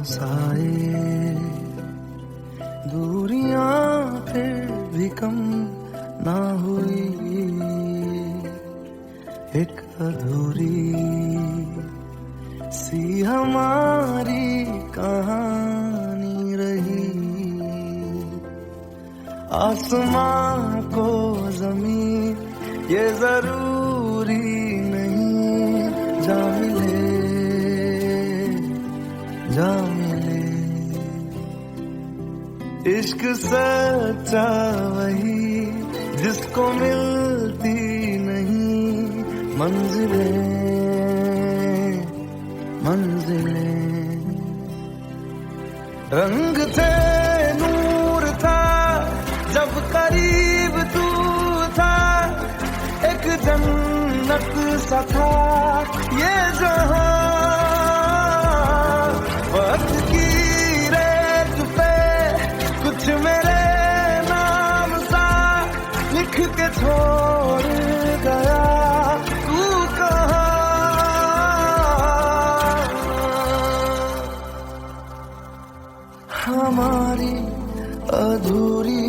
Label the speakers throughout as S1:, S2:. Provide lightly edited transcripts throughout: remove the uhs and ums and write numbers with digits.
S1: पास आए, दूरियां फिर भी कम ना हुई, एक अधूरी सी हमारी कहानी रही। आसमां को जमीन ये जरूरी नहीं, जा मिले जा मिले। इश्क सच्चा वही जिसको मिलती नहीं मंजिलें मंजिलें। रंग थे नूर था जब करीब तू था, एक जन्नत सा था ये जहां। वक्त की रेत पे कुछ मेरे नाम सा लिख के छोड़ गया तू कहाँ। हमारी अधूरी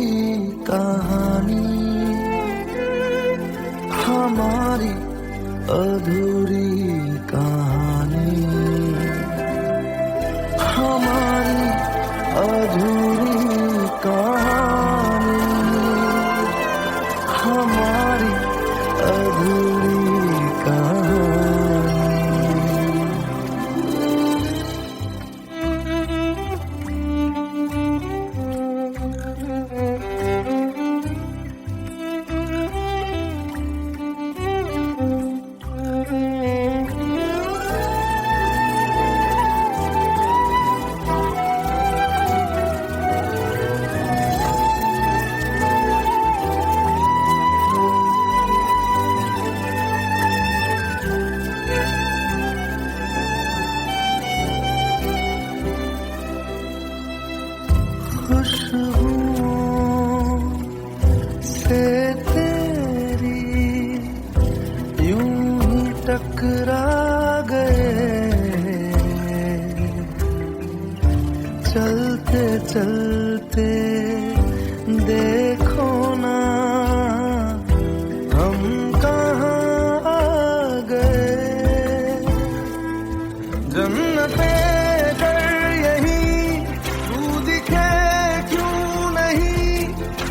S1: कहानी, हमारी अधूरी कहानी, हमारी अधूरी कहानी, हमारी अधूरी कहानी। खुशबुओं से तेरी यूं ही टकरा गए, चलते चलते देखो ना हम कहाँ आ गए। जन्नते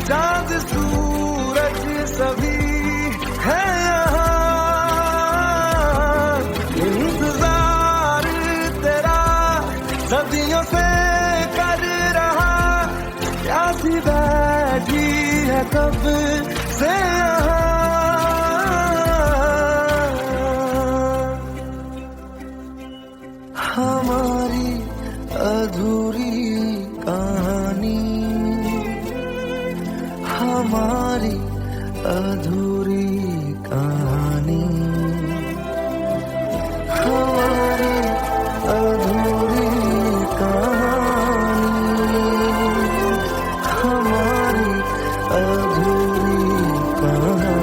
S1: चाँद सूरज सभी है यहाँ, इंतजार तेरा सदियों से कर रहा, प्यासी बैठी है कब से यहाँ। हमारी अधूरी कहानी, हमारी अधूरी कहानी, हमारी अधूरी कहानी, हमारी अधूरी कहानी।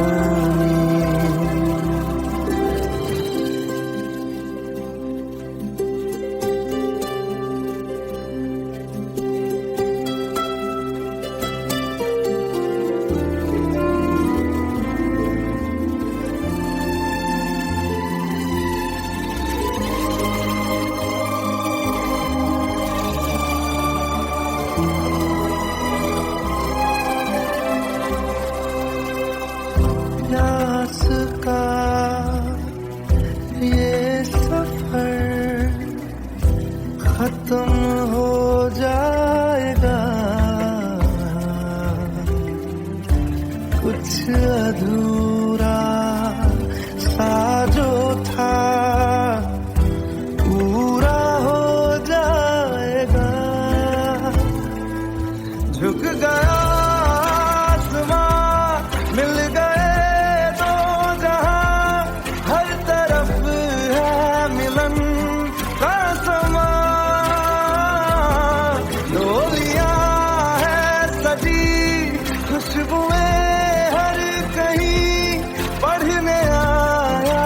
S1: प्यास का ये सफर खत्म हो जाएगा, कुछ अधूरा सा जो था पूरा हो जाएगा। झुक गया आसमां मिल गए दो जहां, हर तरफ है मिलन का समा। डोलियां है सजी खुशबुएं हर कहीं, पढ़ने आया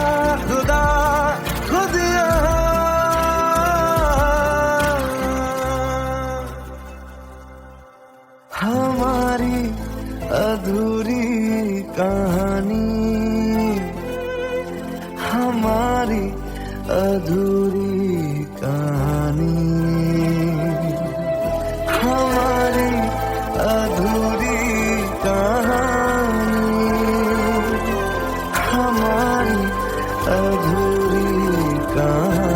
S1: अधूरी कहानी, हमारी अधूरी कहानी, हमारी अधूरी कहानी, हमारी अधूरी कहानी।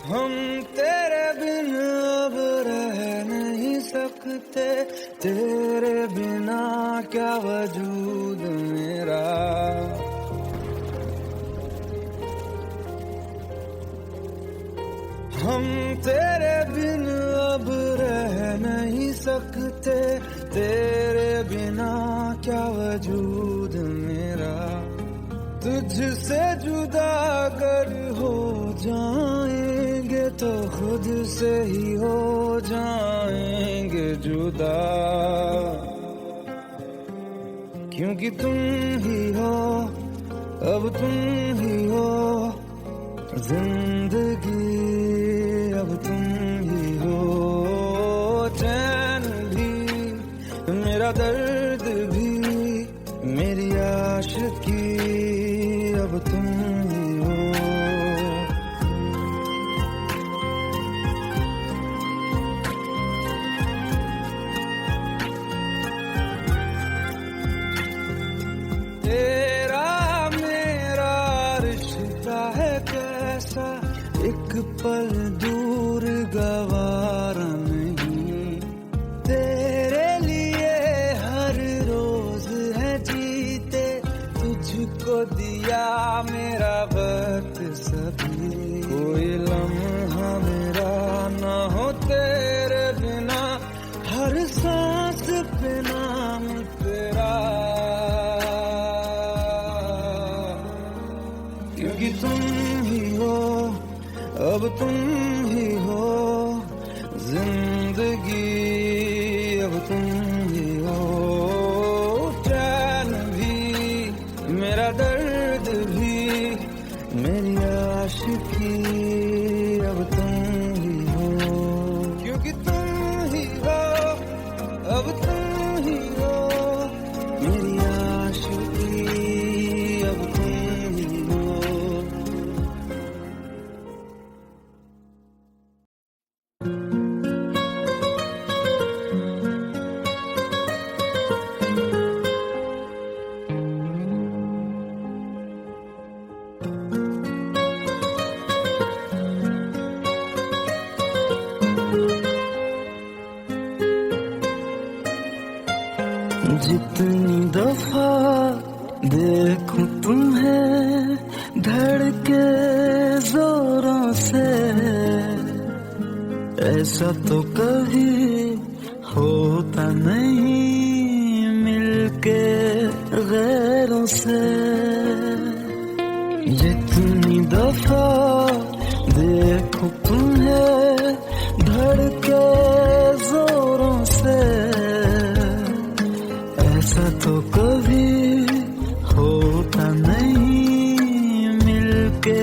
S1: हम तेरे बिन अब रह नहीं सकते, तेरे बिना क्या वजूद मेरा। हम तेरे बिन अब रह नहीं सकते, तेरे बिना क्या वजूद मेरा। तुझसे जुदा अगर हो जाएंगे तो खुद से ही हो जाएंगे जुदा, क्योंकि तुम ही हो, अब तुम ही हो जिंदगी, अब तुम ही हो चैन भी, मेरा दर्द भी, मेरी आशिकी, अब तुम ही हो। तेरा मेरा रिश्ता है कैसा, एक पल दूर गवारा नहीं। तेरे लिए हर रोज है जीते, तुझको दिया मेरा वक्त सभी। कोई लम्हा मेरा ना हो तेरे बिना, हर सांस पे नाम तेरा, क्योंकि तुम ही हो, अब तुम ही हो जिंदगी, अब तुम ही हो चैन भी, मेरा दर्द भी, मेरी आशिकी, अब तुम ही हो, क्योंकि तुम ही हो, अब तुम ही हो मेरी आशिकी, अब तुम ही हो। जितनी दफा देखूं तुम्हें धड़के जोरों से, ऐसा तो कभी होता नहीं मिलके गैरों से। जितनी दफा देखूं तुम्हें धड़के जोरों से, ऐसा तो कभी होता नहीं मिलके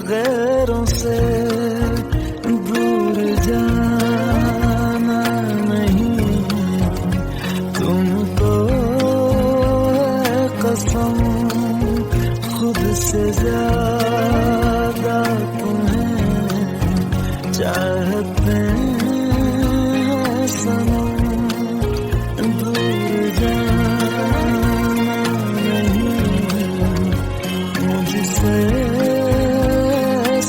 S1: गैरों से। दूर जाना नहीं तुमको है कसम, खुद से ज्यादा तुम्हें चाहते हैं सनम। दूर जाना नहीं मुझसे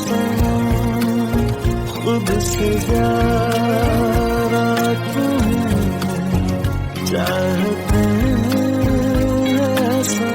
S1: सनम, खुद से ज्यादा तुम्हें चाहते हैं सनम।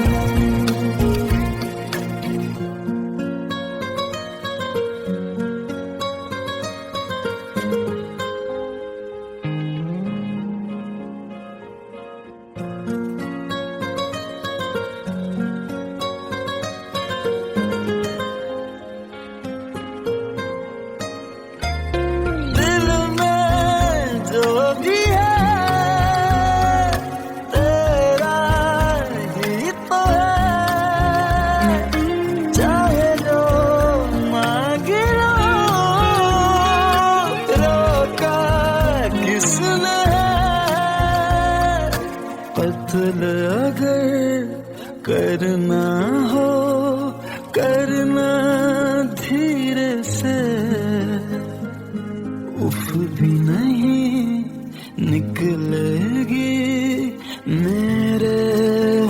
S1: नकल अगर करना हो करना धीरे से, उफ भी नहीं निकलेगी मेरे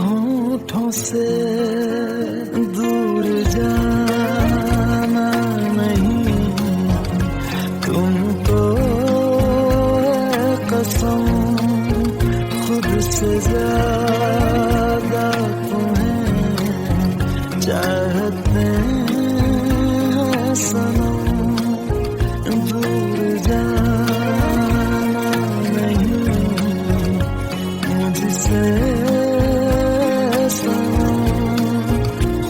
S1: होठों से। दूर जाना नहीं तुमको कसम, खुद से ज्यादा तुम्हें चाहते हैं सनम। दूर जाना नहीं मुझसे सनम,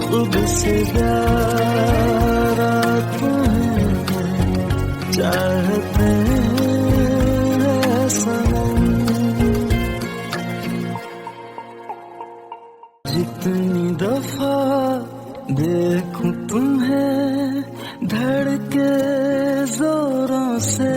S1: खुद से ज्यादा तुम्हें चाहते हैं सनम। जितनी दफा देखूं तुम्हें धड़के जोरों से,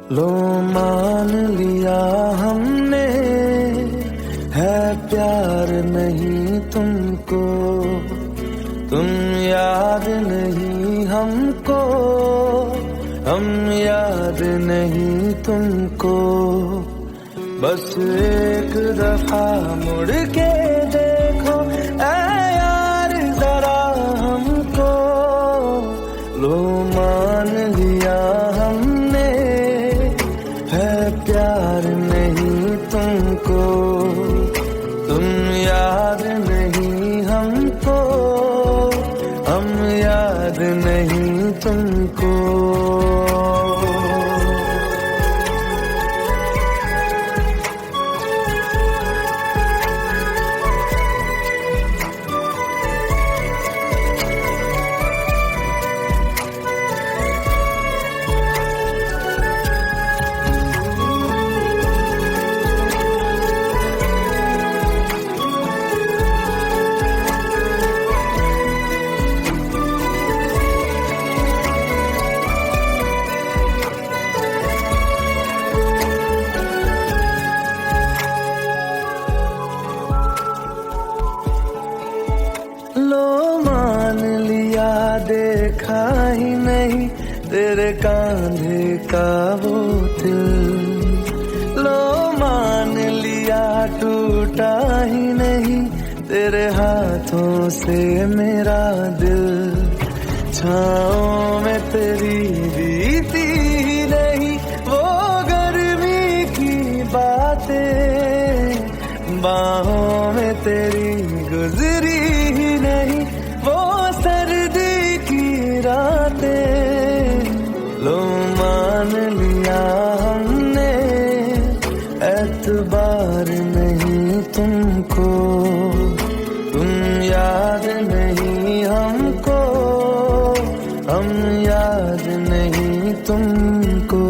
S1: लो मान लिया हमने है प्यार नहीं तुमको, तुम याद नहीं हमको, हम याद नहीं तुमको। बस एक दफा मुड़ के देखो ऐ यार जरा हमको। लो मान लिया हमने है प्यार नहीं तुमको, तुम याद नहीं हमको, हम याद नहीं तुमको। लो मान लिया देखा ही नहीं तेरे कांधे का वो दिल, लो मान लिया टूटा ही नहीं तेरे हाथों से मेरा दिल। छाँव में तेरी बीती ही नहीं वो गर्मी की बातें, बाहों में तेरी गुजरी ही नहीं वो सर्दी की रातें। लो मान लिया हमने एतबार नहीं तुमको, तुम याद नहीं हमको, हम याद नहीं तुमको।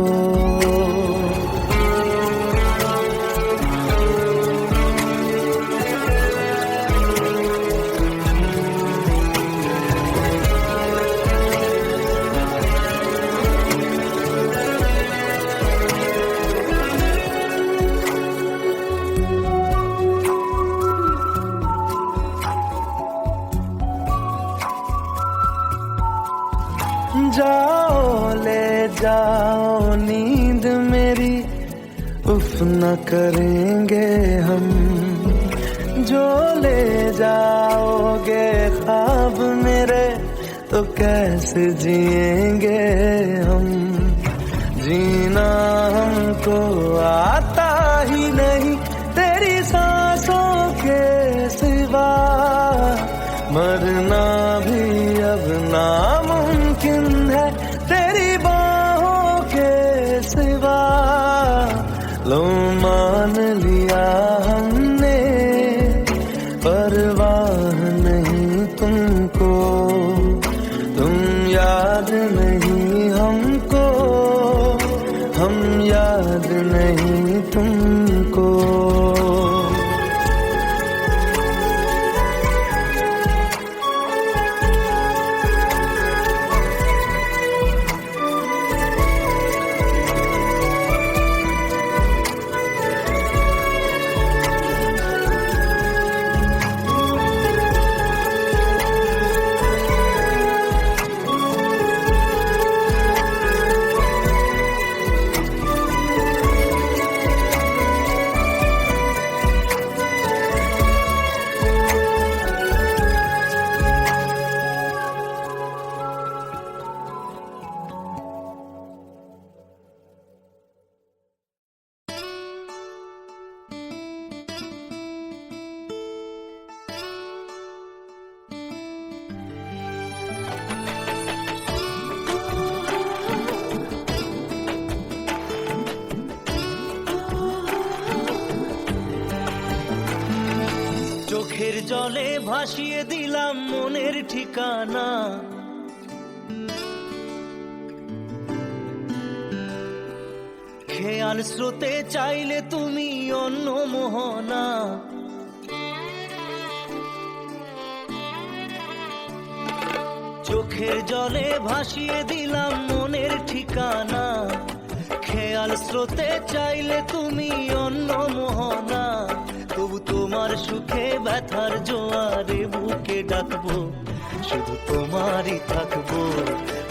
S1: जाओ ले जाओ नींद मेरी, उफ न करेंगे हम। जो ले जाओगे ख्वाब मेरे तो कैसे जिएंगे हम। जीना हमको आता ही नहीं तेरी सांसों मरना भी अब नामुमकिन है तेरी बाहों के सिवा। लो मान लिया हमने, परवाह नहीं तुमको, तुम याद नहीं हमको, हम याद नहीं तुमको।
S2: চোখের জলে ভাসিয়ে দিলাম মনের ঠিকানা, খেয়াল স্রোতে চাইলে তুমি অন্য মোহনা। চোখের জলে ভাসিয়ে দিলাম মনের ঠিকানা, খেয়াল স্রোতে চাইলে তুমি অন্য মোহনা। তবু তোমার সুখে ব্যথার জোয়ারে বুকে ডাকবো, শুধু তোমারই থাকবো,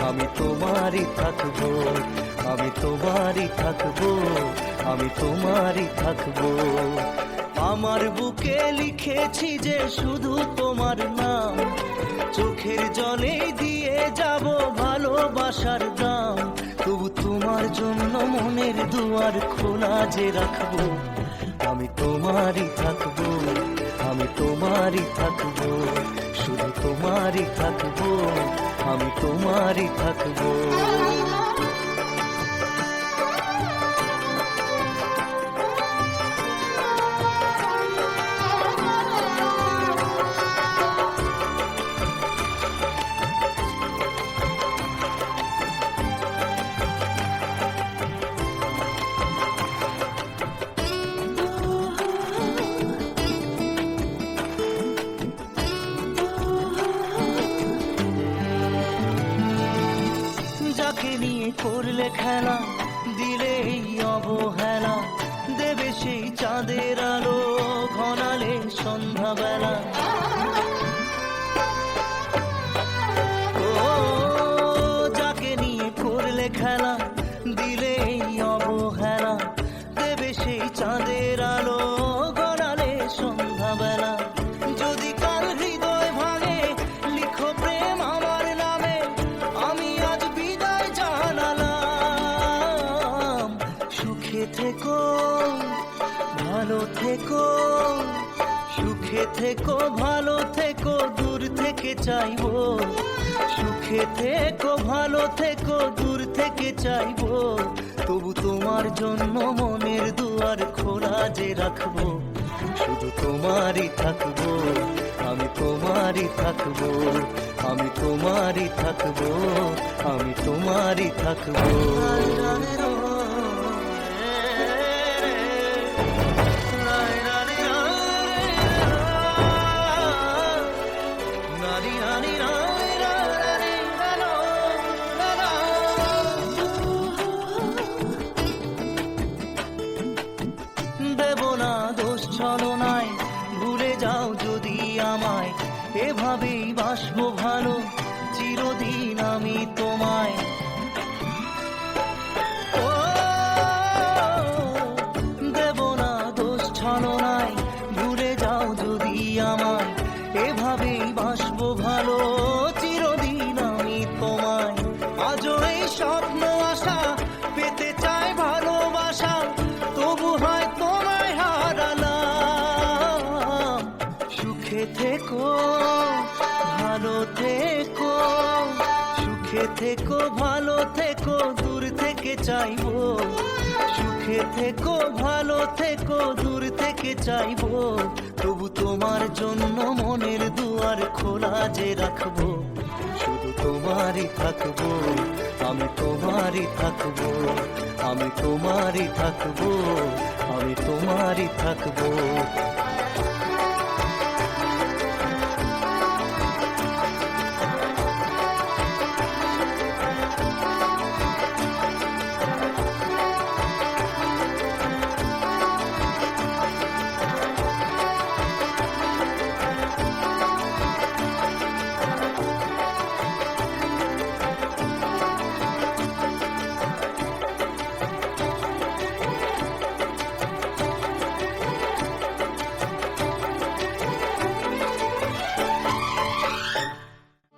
S2: আমি তোমারই থাকবো, আমি তোমারই থাকবো, আমি তোমারই থাকবো। আমার বুকে লিখেছি যে শুধু তোমার নাম, চোখের জলে দিয়ে যাব ভালোবাসার দাম। তবু তোমার জন্য মনের দুয়ার খোলা যে রাখবো, আমি তোমারই থাকবো, আমি তোমারই থাকবো, শুধু তোমারই থাকবো, আমি তোমারই থাকবো। যাকে নিয়ে করলে খেলা, দিলে এই অবহেলা, দেবে সেই চাঁদের আলো ঘনালে সন্ধ্যাবেলা। ও যাকে নিয়ে করলে খেলা, দিলে এই অবহেলা, দেবে সেই চাঁদের আলো ঘনালে সন্ধ্যাবেলা। যদি কাল হৃদয় ভাঙে লিখো প্রেম আমার নামে, আমি আজ বিদায় জানালাম। সুখে থেকো ভালো থেকো, সুখে থেকো ভালো থেকো, দূর থেকে চাইবো। সুখে থেকো ভালো থেকো, দূর থেকে চাইবো। তবু তোমার জন্য মনের দুয়ার খোলা যে রাখবো, শুধু তোমারই থাকবো, আমি তোমারই থাকবো, আমি তোমারই থাকবো, আমি তোমারই থাকবো। দেব না দোষ ছলনায়, ভুলে যাও যদি আমায়, এভাবেই বাসবো ভালো চিরদিন আমি তোমায়। ও দেব না দোষ ছলনায়, ভুলে যাও যদি আমায়, এভাবেই বাসবো ভালো চিরদিন আমি তোমায়। আজও এই স্বপ্ন আশা পেতে চাই ভালোবাসা, তবু হয় তোমায় হারালাম। সুখে থেকো, ভালো থেকো, সুখে থেকো, ভালো থেকো, দূর থেকে চাইবো। সুখে থেকো, ভালো থেকো, দূর থেকে চাইবো। তবু তোমার জন্য মনের দুয়ার খোলা যে রাখবো। শুধু তোমারই থাকবো, আমি তোমারই থাকবো, আমি তোমারই থাকবো, আমি তোমারই থাকবো।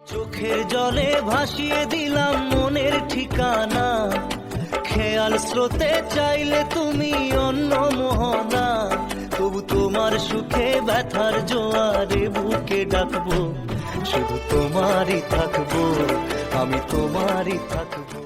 S2: চোখের জলে ভাসিয়ে দিলাম মনের ঠিকানা। খেয়াল স্রোতে চাইলে তুমি অন্য মোহনা। তবু তোমার সুখে ব্যথার জোয়ারে বুকে ডাকবো। শুধু তোমারই থাকবো, আমি তোমারই থাকবো।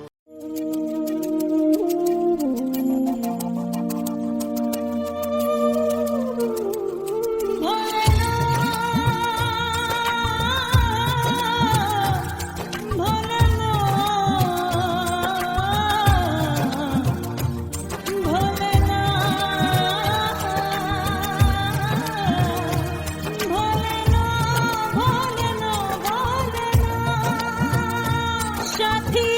S3: সাথী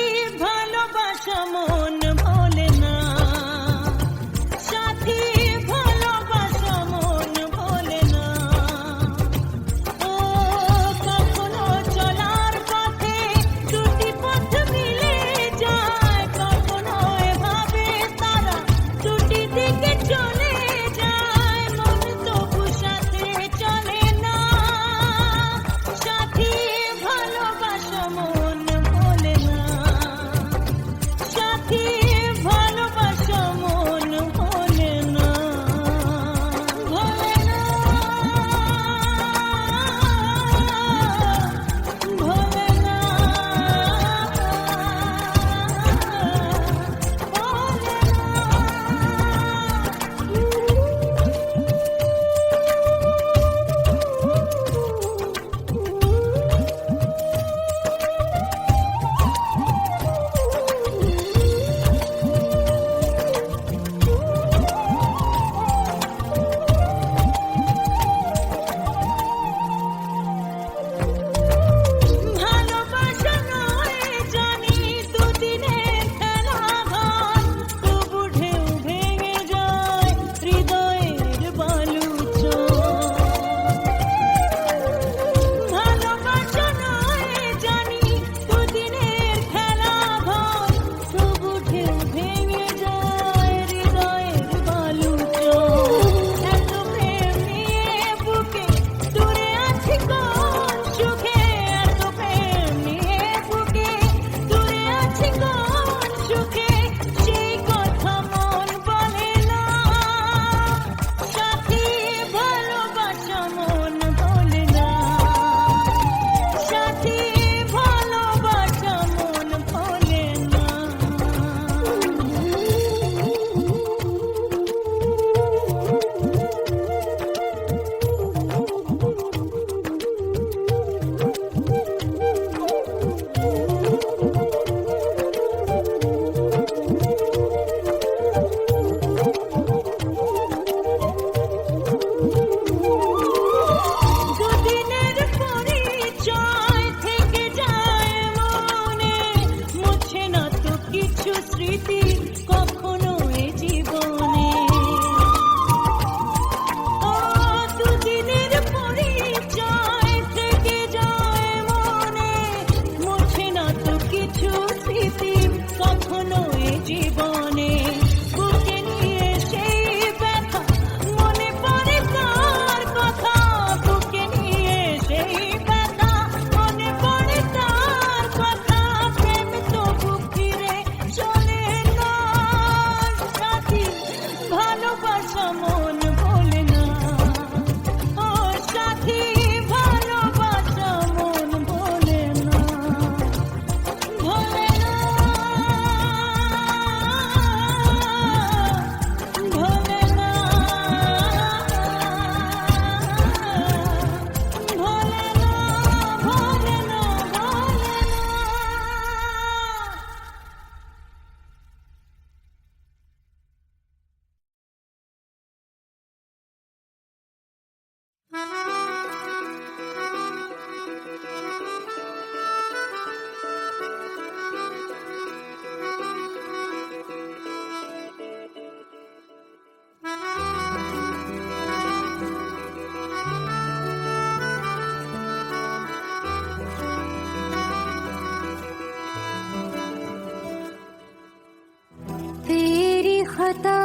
S3: खता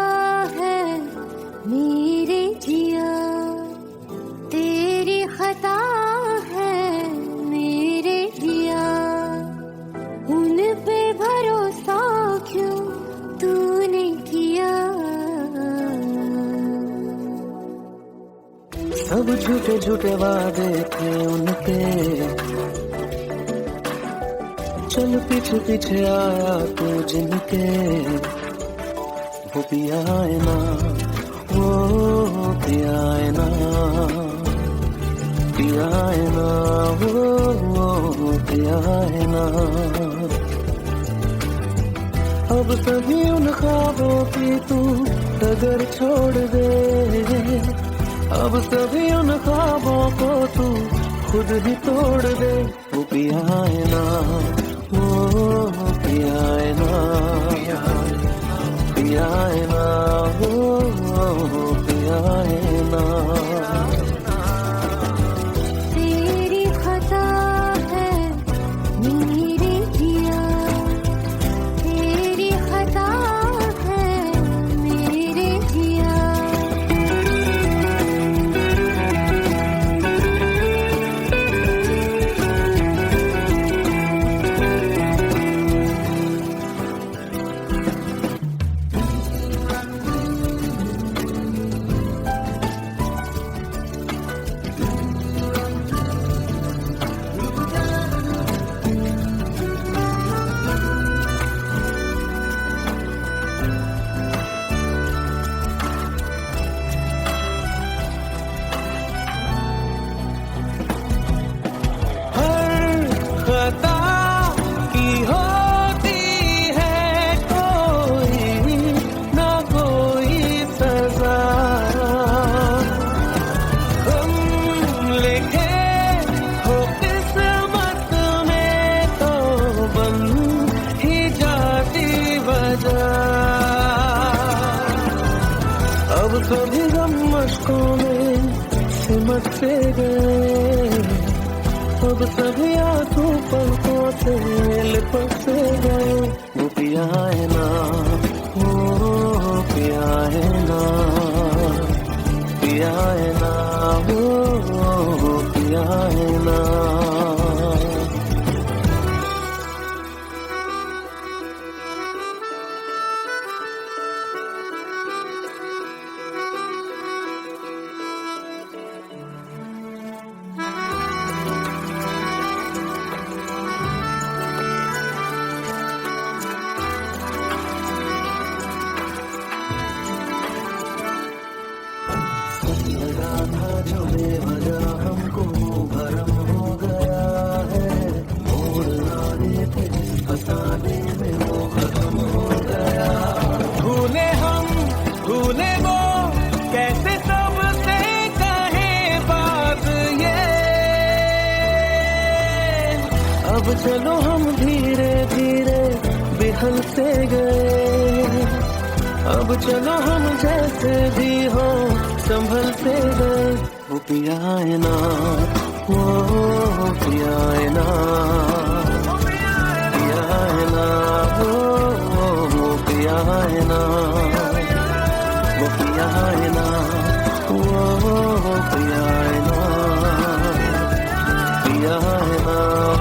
S3: है मेरे जिया, तेरी खता है मेरे जिया, उन पे भरोसा क्यों तूने किया।
S1: सब झूठे झूठे वादे थे उनके, चल पीछे पीछे आया तू जिनके, वो पिया है ना, वो पिया है ना, पिया है ना, वो पिया है ना। अब सभी उन ख्वाबों की तू डगर छोड़ दे, अब सभी उन ख्वाबों को तू खुद ही तोड़ दे। वो पिया है ना, वो पिया है ना, पिया है ना, वो पिया है ना।
S3: तेरी खता है मेरे जिया, तेरी खता है मेरे जिया। अब कभी गम मशकों में सिमट से गए, अब सभी आंसू पलकों से लिपट से गए। वो पिया है ना, वो पिया है ना, पिया है ना, वो पिया है ना। जो बेवजह हमको भरम हो गया है, मोड़ लाने थे फसाने में वो खत्म हो गया।
S2: भूले हम भूले वो, कैसे सबसे कहे बात ये।
S1: अब चलो हम धीरे धीरे बिहल से गए, अब चलो हम जैसे भी हो संभल से गए। वो पिया है ना, वो पिया है ना, पिया है ना, वो पिया है ना, वो पिया है ना, वो पिया है ना, पिया है ना,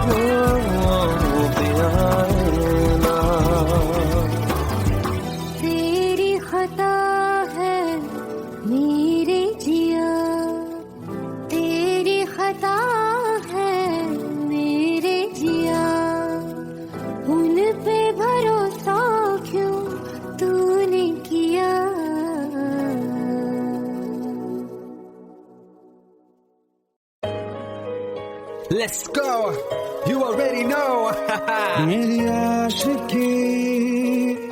S1: वो पिया है ना।
S3: तेरी खता है मेरे जिया, तेरी खता है मेरे जिया, उन पे भरोसा क्यों तूने किया।
S2: Let's go, you already know.
S1: मेरी आशिकी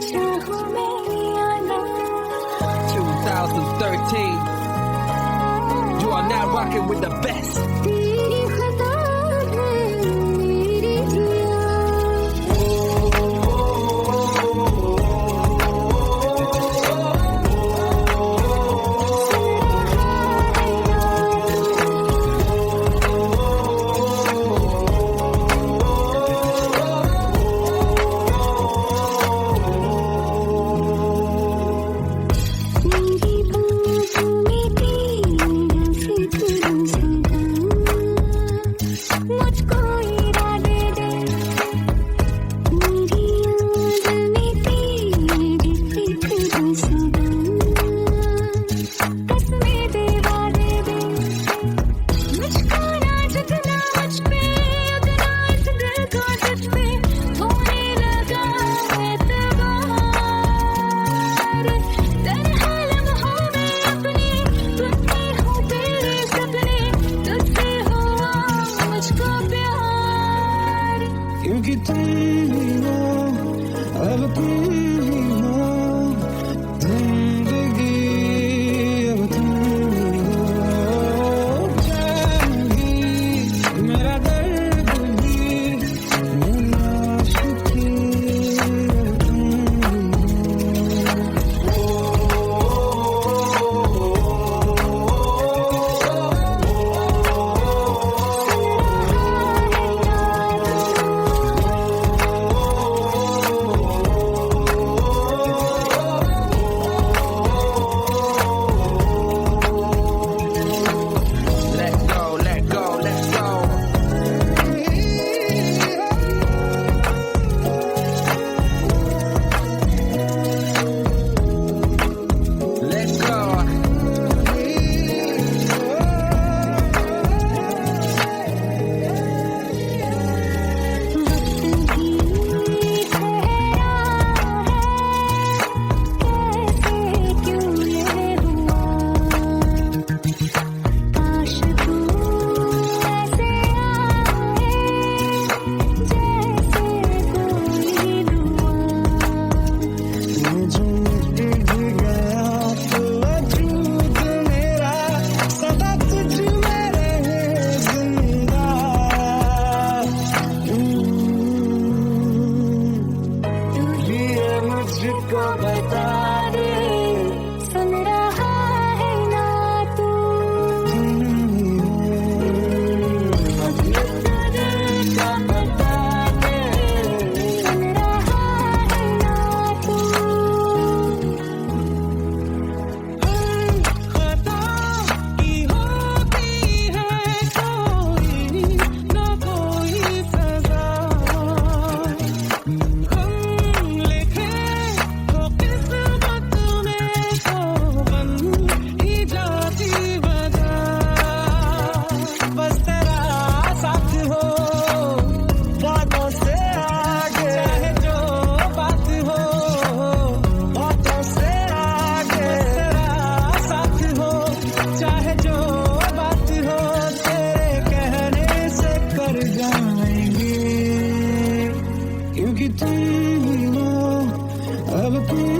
S3: चाहो मेरी आना,
S2: 2013, you are now rocking with the best.
S3: तेरी खता है मेरे जिया। तुम ही हो, अब तुम ही हो जिंदगी, अब तुम ही हो चैन भी, मेरा दर्द भी, मेरी आशिकी, अब तुम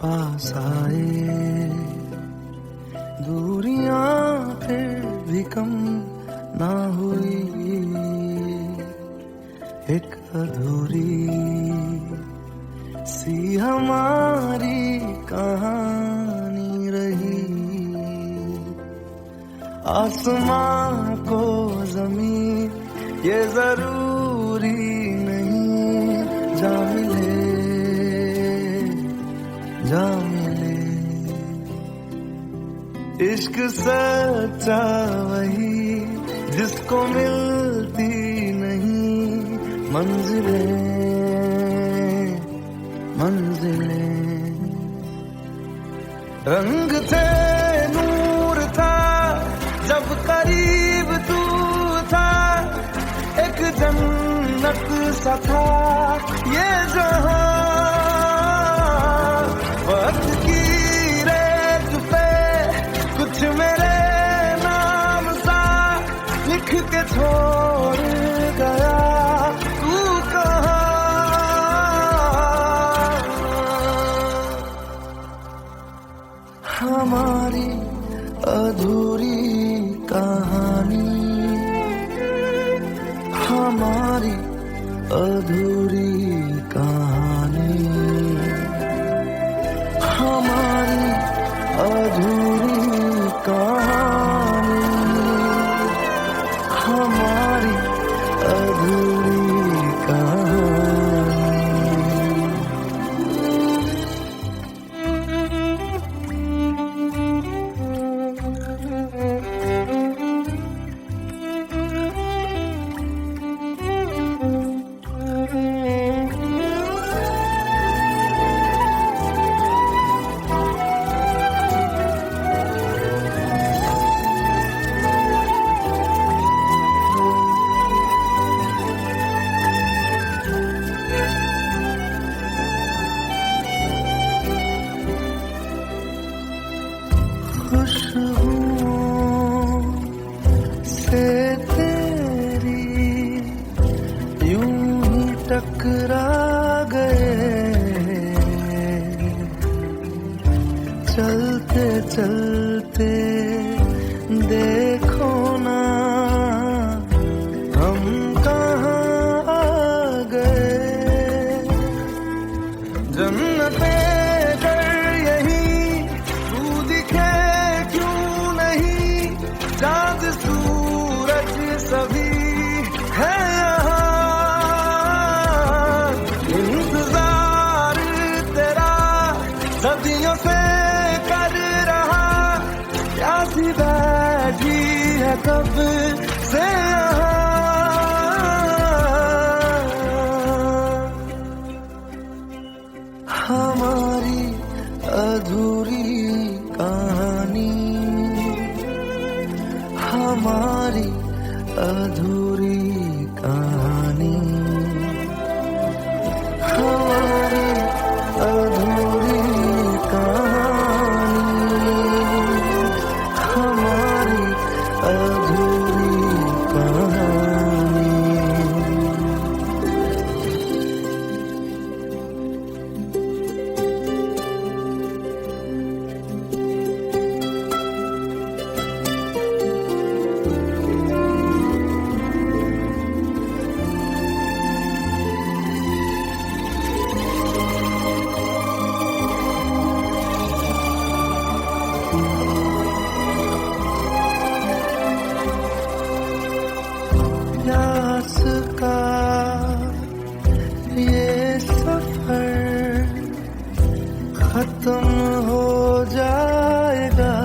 S3: पास आए, दूरियां फिर भी कम ना हुई, एक अधूरी सी हमारी कहानी रही। आसमां को जमीन ये जरूरी नहीं, जा मिले जा मिले। इश्क सच्चा वही जिसको मिलती नहीं मंजिलें मंजिलें। रंग थे नूर था जब करीब तू था, एक जन्नत सा था ये जहां। वक्त की रेत पे कुछ मेरे नाम सा लिख के छोड़ गया तू कहाँ। हमारी अधूरी कहानी, हमारी अधूरी कहानी, हमारी अधूरी कहानी, हमारी अधूरी कहानी। खुशबुओं से तेरी यूं ही टकरा गए, चलते चलते देखो ना हम कहाँ आ गए। जन्नते चाँद सूरज सभी है यहाँ, इंतजार तेरा सदियों से कर रहा, प्यासी बैठी है कब से यहाँ। हमारी अधूरी कहानी, हमारी अधूरी कहानी, हमारी अधूरी कहानी, हमारी अधूरी कहानी। प्यास का ये सफर खत्म हो जाएगा,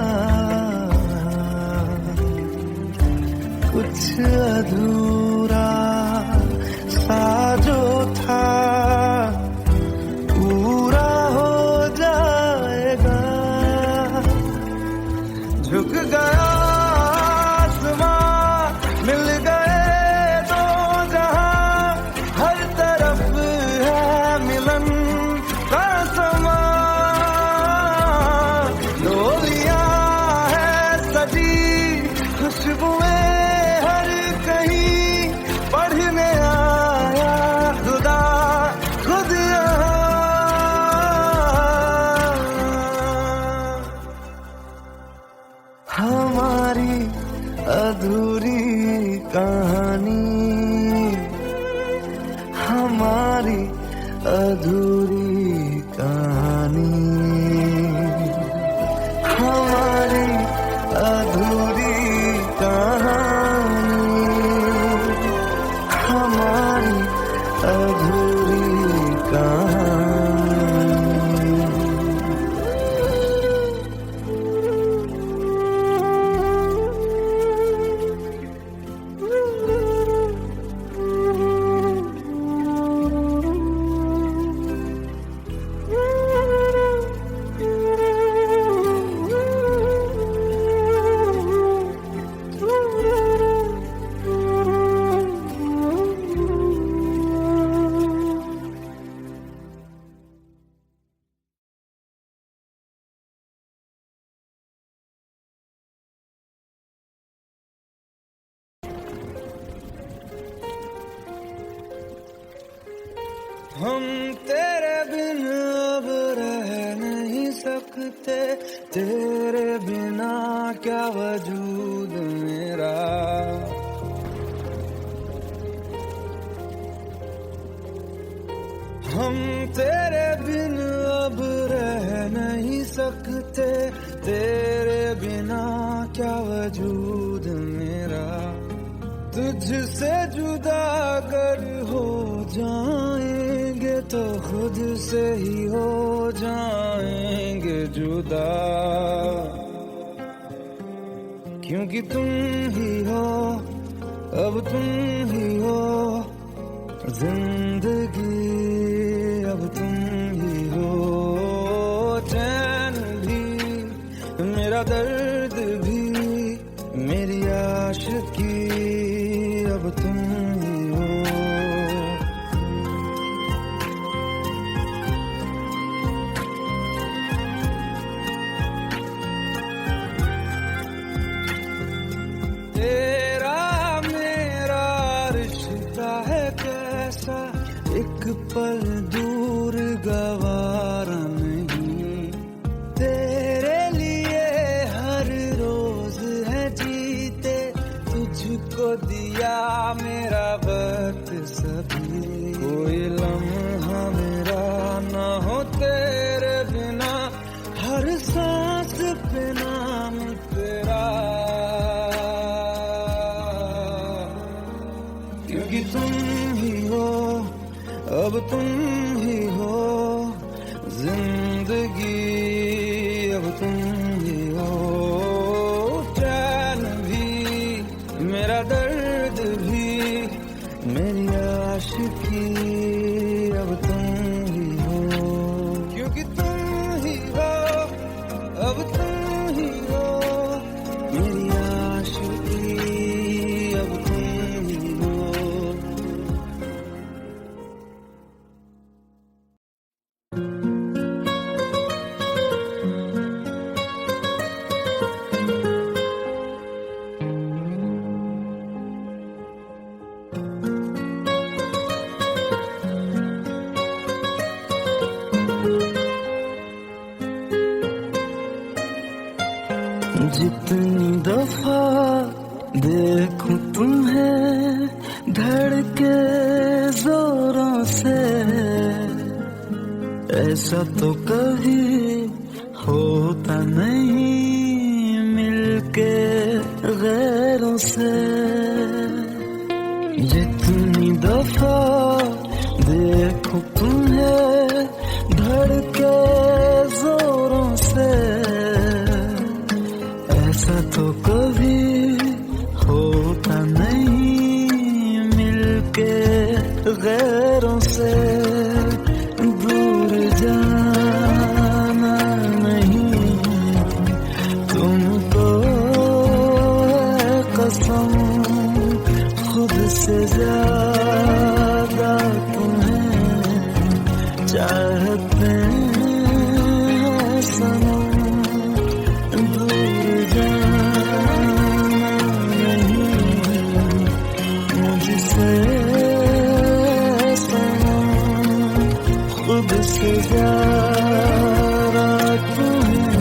S3: कुछ अधूरा सा जो था पूरा हो जाएगा। झुक गया मिल गए दो जहां, हर तरफ है मिलन का समा। डोलियां है सजी खुशबुएं हर कहीं, पढ़ने आया खुदा खुद यहाँ। हमारी अधूरी कहानी, हमारी अधूरी कहानी, हमारी अधूरी कहानी, हमारी अधूरी कहानी।
S2: हम तेरे बिन अब रह नहीं सकते, तेरे बिना क्या वजूद मेरा। हम तेरे बिन अब रह नहीं सकते, तेरे बिना क्या वजूद मेरा। तुझसे जुदा अगर हो जाएंगे तो खुद से ही हो जाएंगे जुदा, क्योंकि तुम ही हो, अब तुम ही हो जिंदगी, अब तुम ही हो चैन भी, मेरा दर्द भी, मेरी आशिकी, अब तुम ही हो। तेरा मेरा रिश्ता है कैसा, एक पल दूर गवारा नहीं। तेरे लिए हर रोज है जीते, तुझको दिया मेरा वक्त सभी। कोई लम्हा मेरा ना हो तेरे बिना, हर सांस पे नाम तेरा, क्योंकि तुम ही हो, अब तुम ही हो जिंदगी, अब तुम ही हो चैन भी, मेरा दर्द भी, मेरी आशिकी, अब तुम ही हो, क्योंकि तुम ही हो, अब तुम ही हो मेरी आशिकी, अब तुम ही हो।
S3: जितनी दफा देखूं तुम्हें धड़के जोरों से, ऐसा तो कभी होता नहीं मिलके गैरों से। जितनी दफा देखूं तुम्हें धड़के जोरों से, ऐसा तो कभी होता नहीं मिलके गैरों से। दूर जाना नहीं तुमको है कसम, खुद से ज्यादा तुम्हें चाहते हैं सनम। खुद से ज्यादा तुम्हें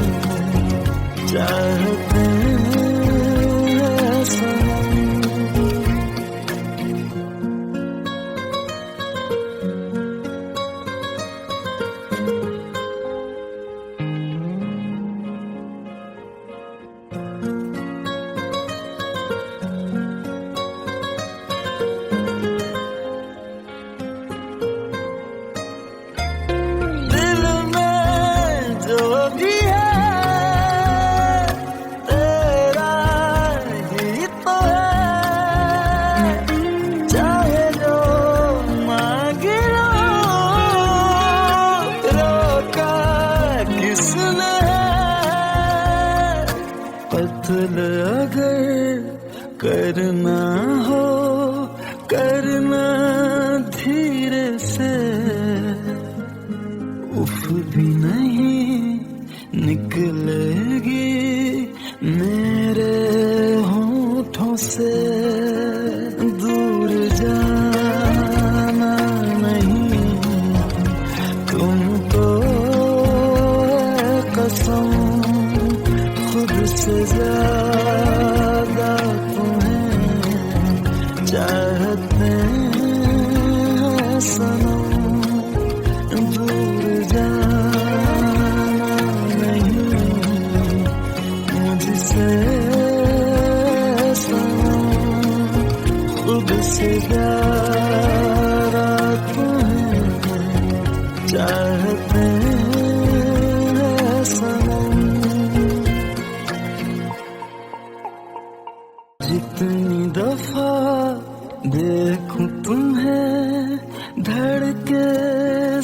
S3: चाहते हैं सनम। कत्ल अगर करना हो करना धीरे से, उफ भी नहीं निकलेगी मेरे होठों से। दूर जाना नहीं जितनी दफा देखूं तुम्हें धड़के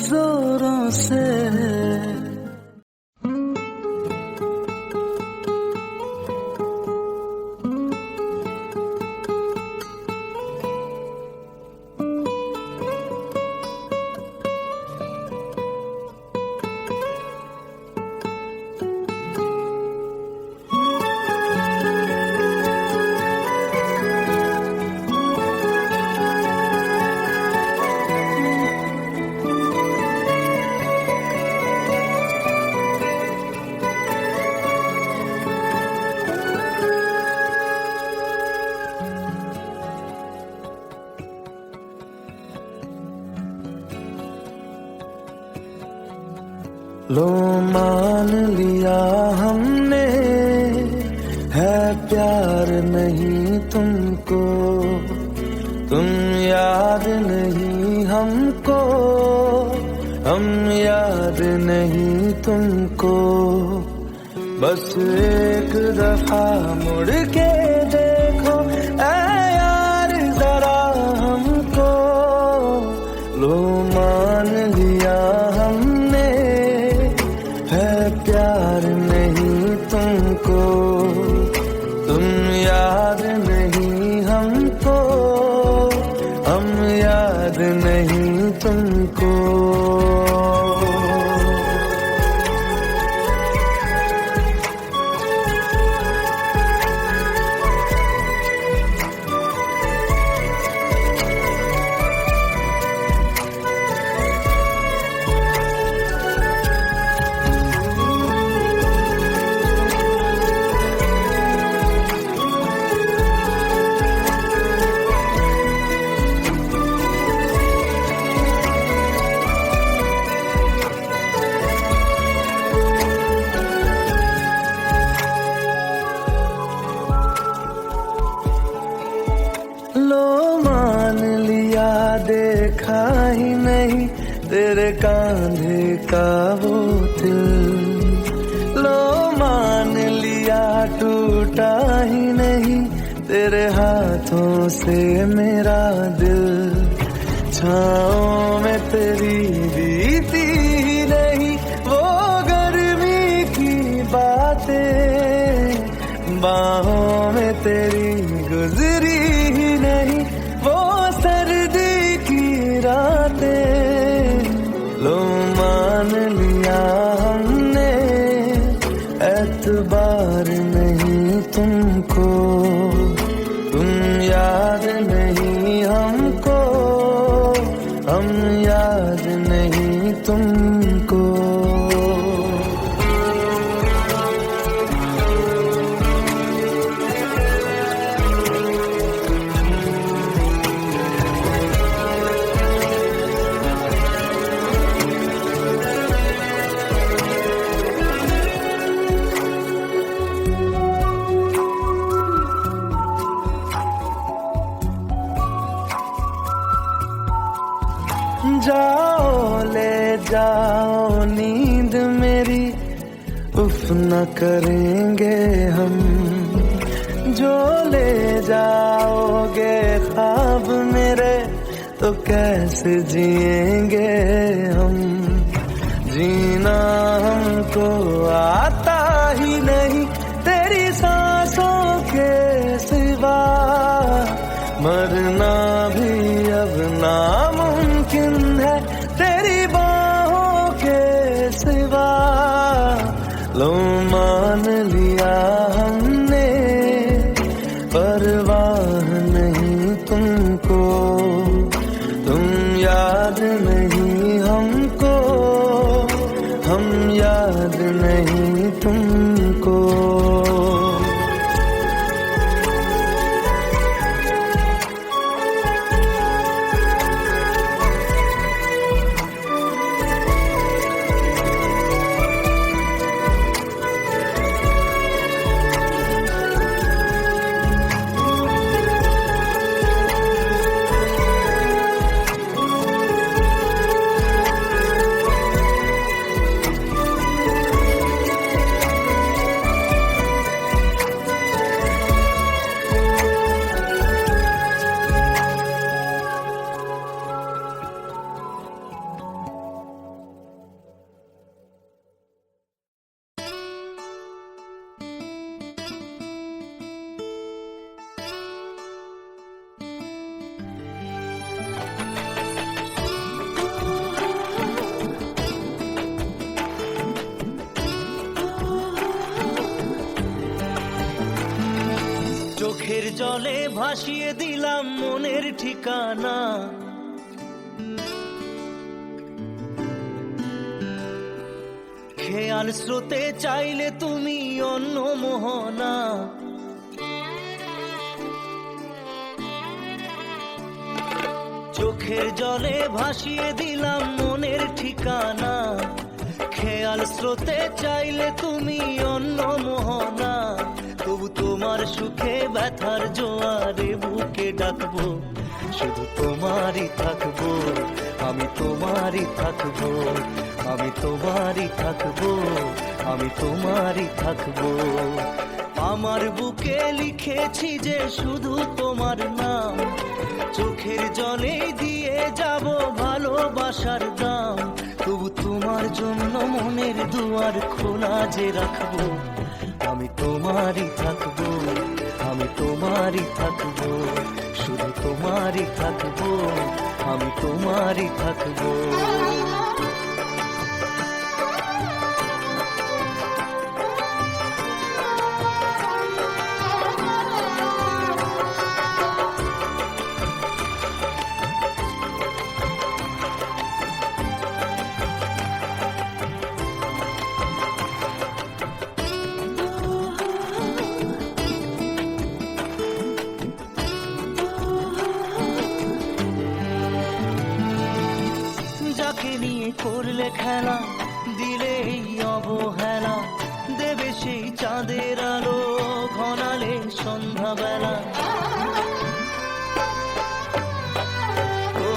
S3: जोरों से, लो मान लिया हमने है प्यार नहीं तुमको, तुम याद नहीं हमको, हम याद नहीं तुमको। बस एक दफा मुड़ के देखो ऐ यार जरा हमको। लो मान लिया हमने है प्यार नहीं तुमको, तुम याद नहीं हमको, हम याद नहीं तुमको। लो मान लिया देखा ही नहीं तेरे कांधे का वो दिल, लो मान लिया टूटा ही नहीं तेरे हाथों से मेरा दिल। छाँव में तेरी बीती ही नहीं वो गर्मी की बातें, बाहों में तेरी गुजरी ही नहीं वो सर्दी की रातें। लो मान लिया हमने एतबार नहीं तुमको, तुम याद नहीं हमको, हम याद नहीं तुमको। जाओ ले जाओ नींद मेरी, उफ न करेंगे हम। जो ले जाओगे ख्वाब मेरे तो कैसे जिएंगे हम। जीना हमको आता ही नहीं तेरी सांसों के सिवा, मरना भी अब नामुमकिन है तेरी बाहों के सिवा। लो मान लिया हमने परवाह नहीं तुमको, तुम याद नहीं हमको, हम याद नहीं तुमको।
S1: চোখের জলে ভাসিয়ে দিলাম মনের ঠিকানা, খেয়াল স্রোতে চাইলে তুমি অন্য মোহনা। চোখের জলে ভাসিয়ে দিলাম মনের ঠিকানা, খেয়াল স্রোতে চাইলে তুমি অন্য মোহনা। তবু তোমার সুখে ব্যথার জোয়ারে বুকে ডাকবো, শুধু তোমারই থাকবো, আমি তোমারই থাকবো, আমি তোমারই থাকবো, আমি তোমারই থাকবো। আমার বুকে লিখেছি যে শুধু তোমার নাম, চোখের জলে দিয়ে যাব ভালোবাসার দাম। তবু তোমার জন্য মনের দুয়ার খোলা যে রাখবো, আমি তোমারই থাকবো, আমি তোমারই থাকবো, শুধু তোমারই থাকবো, আমি তোমারই থাকবো। যাকে নিয়ে করলে খেলা, দিলে এই অবহেলা, দেবে সেই চাঁদের আলো ঘনালে সন্ধ্যাবেলা। ও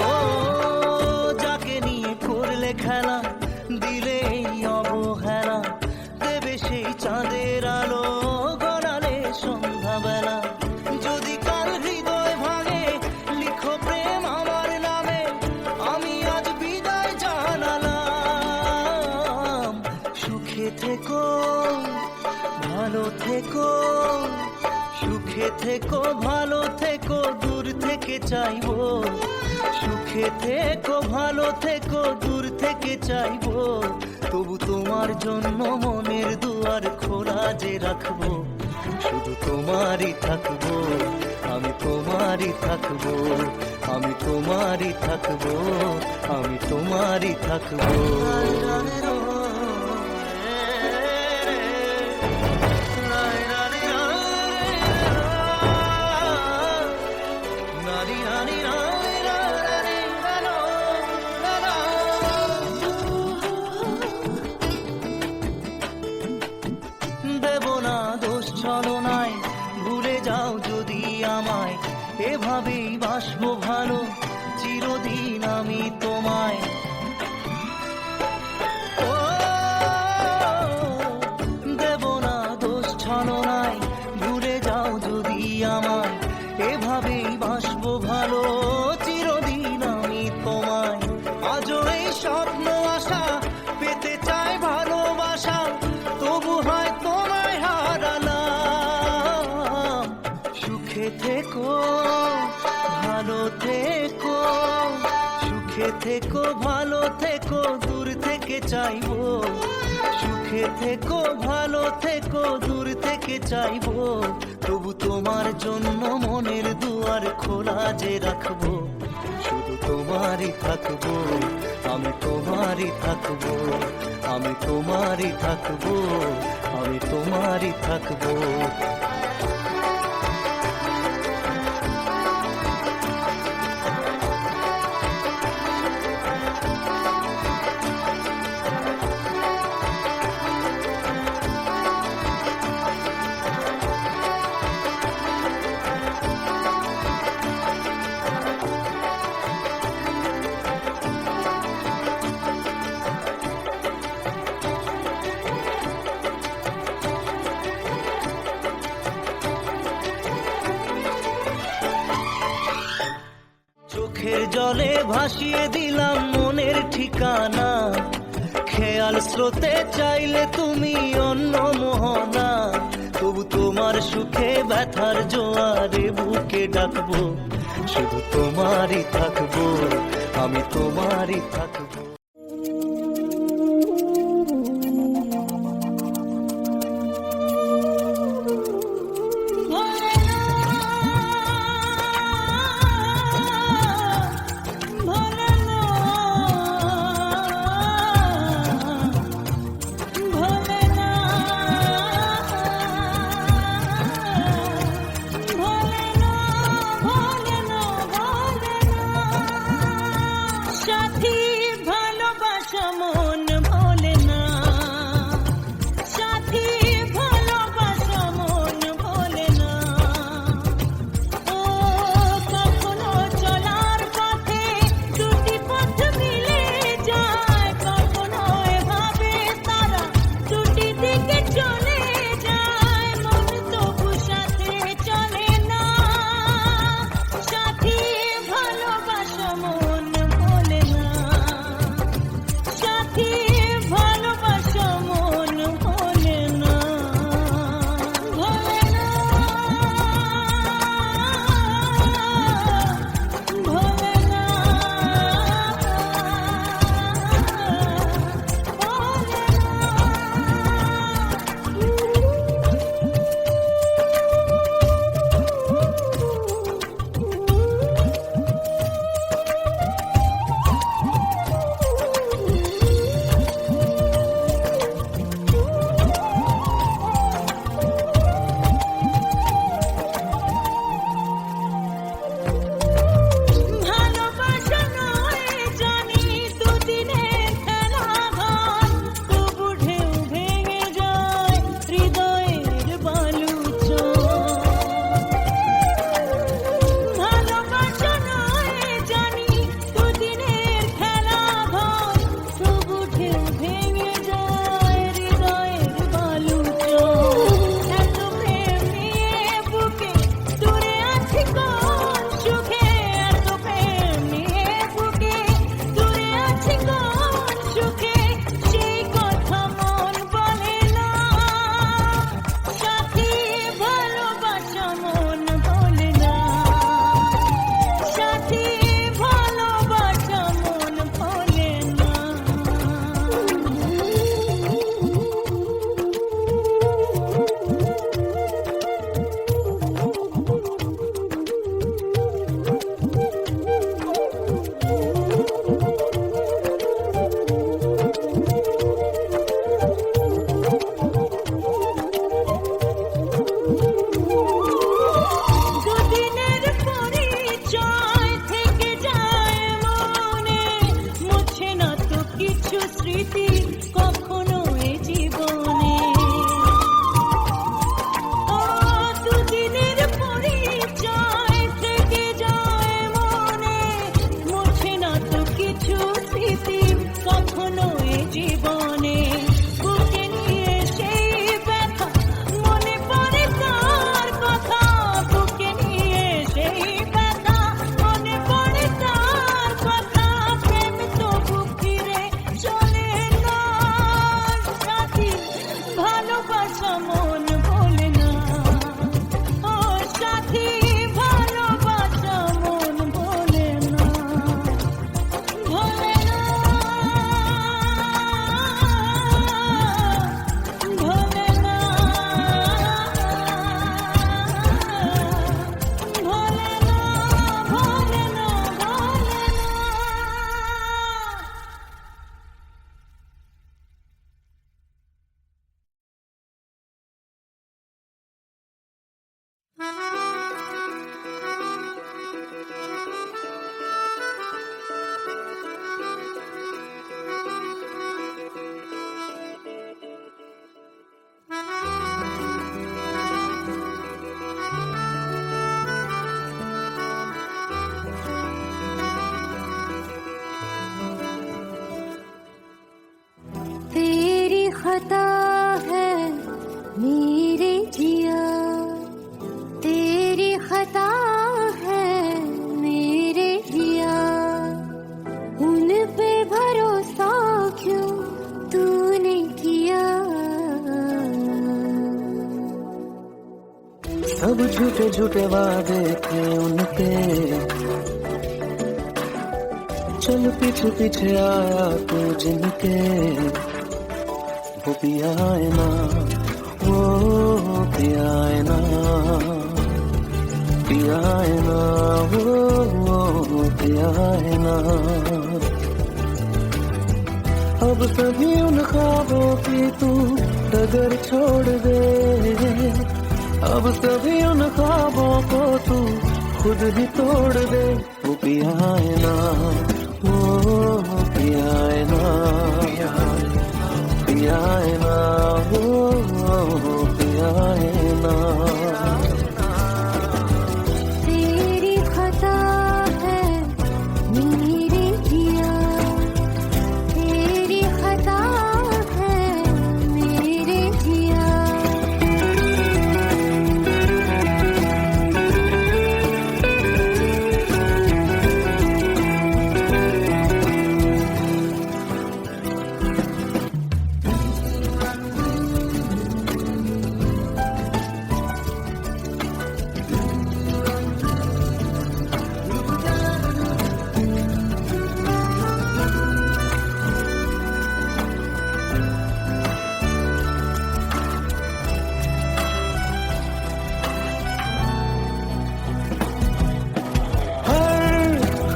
S1: যাকে নিয়ে করলে খেলা, দিলে এই অবহেলা, দেবে সেই চাঁদের আলো ঘনালে সন্ধ্যাবেলা। যদি কাল হৃদয় ভাঙে লিখো প্রেম আমার নামে, আমি আজ বিদায় জানালাম। সুখে থেকো ভালো থেকো, সুখে থেকো ভালো থেকো, দূর থেকে চাইবো। সুখে থেকো ভালো থেকো, দূর থেকে চাইবো। তবু তোমার জন্য মনের দুয়ার খোলা যে রাখবো, শুধু তোমারই থাকবো, আমি তোমারই থাকবো, আমি তোমারই থাকবো, আমি তোমারই থাকবো। দেব না দোষ ছলনায়, ভুলে যাও যদি আমায়, এভাবেই বাসবো ভালো চিরদিন আমি তোমায়। ও দেব না দোষ ছলনায়, ভুলে যাও যদি আমায়, এভাবেই বাসবো ভালো চিরদিন আমি তোমায়। আজও এই স্বপ্ন আশা পেতে চাই ভালোবাসা, তবু হয় তোমায় হারালাম। সুখে থেকো ভালো থেকো, সুখে থেকো ভালো থেকো, দূর থেকে চাইবো। সুখে থেকো ভালো থেকো, দূর থেকে চাইবো। তবু তোমার জন্য মনের দুয়ার খোলা যে রাখবো, শুধু তোমারই থাকবো, আমি তোমারই থাকবো, আমি তোমারই থাকবো, আমি তোমারই থাকবো। চোখের জলে ভাসিয়ে দিলাম মনের ঠিকানা, খেয়াল স্রোতে চাইলে তুমি অন্য মোহনা। তবু তোমার সুখে ব্যথার জোয়ারে বুকে ডাকবো, শুধু তোমারই থাকবো, আমি তোমারই থাকবো।
S4: खता है मेरे जिया, तेरी खता है मेरे जिया, उन पे भरोसा क्यों तूने किया।
S3: सब झूठे झूठे वादे थे उनके, चल पीछे पीछे आया तू जिनके, वो पिया है ना, वो पिया है ना, पिया है ना, वो पिया है ना। अब सभी उन ख्वाबों की तू डगर छोड़ दे, अब सभी उन ख्वाबों को तू खुद ही तोड़ दे। वो पिया है ना, वो पिया है ना, पिया है ना, वो पिया है ना।
S4: तेरी खता है मेरे जिया, तेरी खता है मेरे जिया।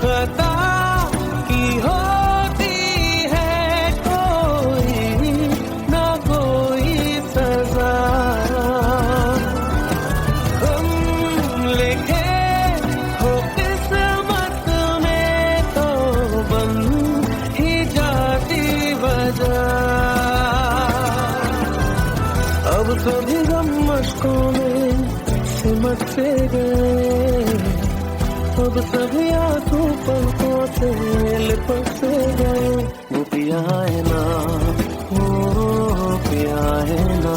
S3: खता की होती है कोई ना कोई सजा, हम लिखे हो किस्मत में तो बन ही जाती वजह। अब सभी गम मशकों में सिमट से गए, अब सभी आंसू पलकों से लिपट से गए। वो पिया है ना, वो पिया है ना,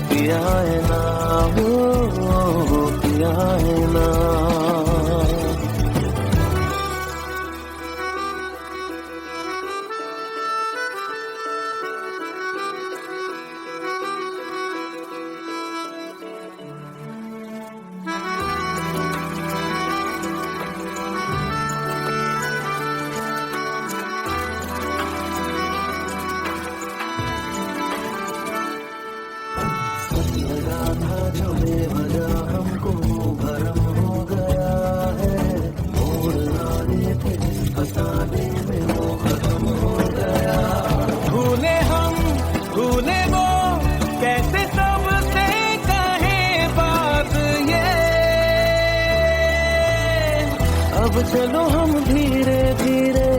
S3: पिया है ना, वो पिया है ना। लगा था जो बेवजह हमको भरम हो गया है, मोड़ लाने थे जिस फसाने में वो खत्म हो गया। भूले हम भूले वो कैसे सबसे कहे बात ये, अब चलो हम धीरे धीरे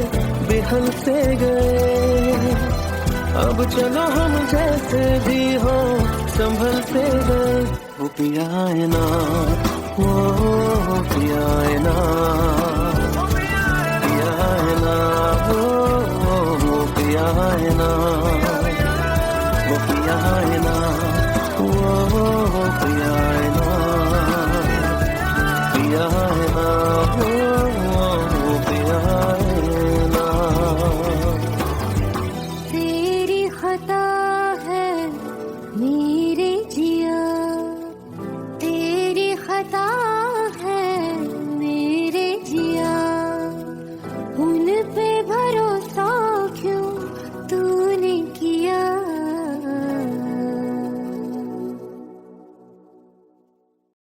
S3: बिहल से गए, अब चलो हम जैसे भी हो संभल से गए। वो पिया है ना, वो पिया है ना, पिया है ना, वो पिया है ना।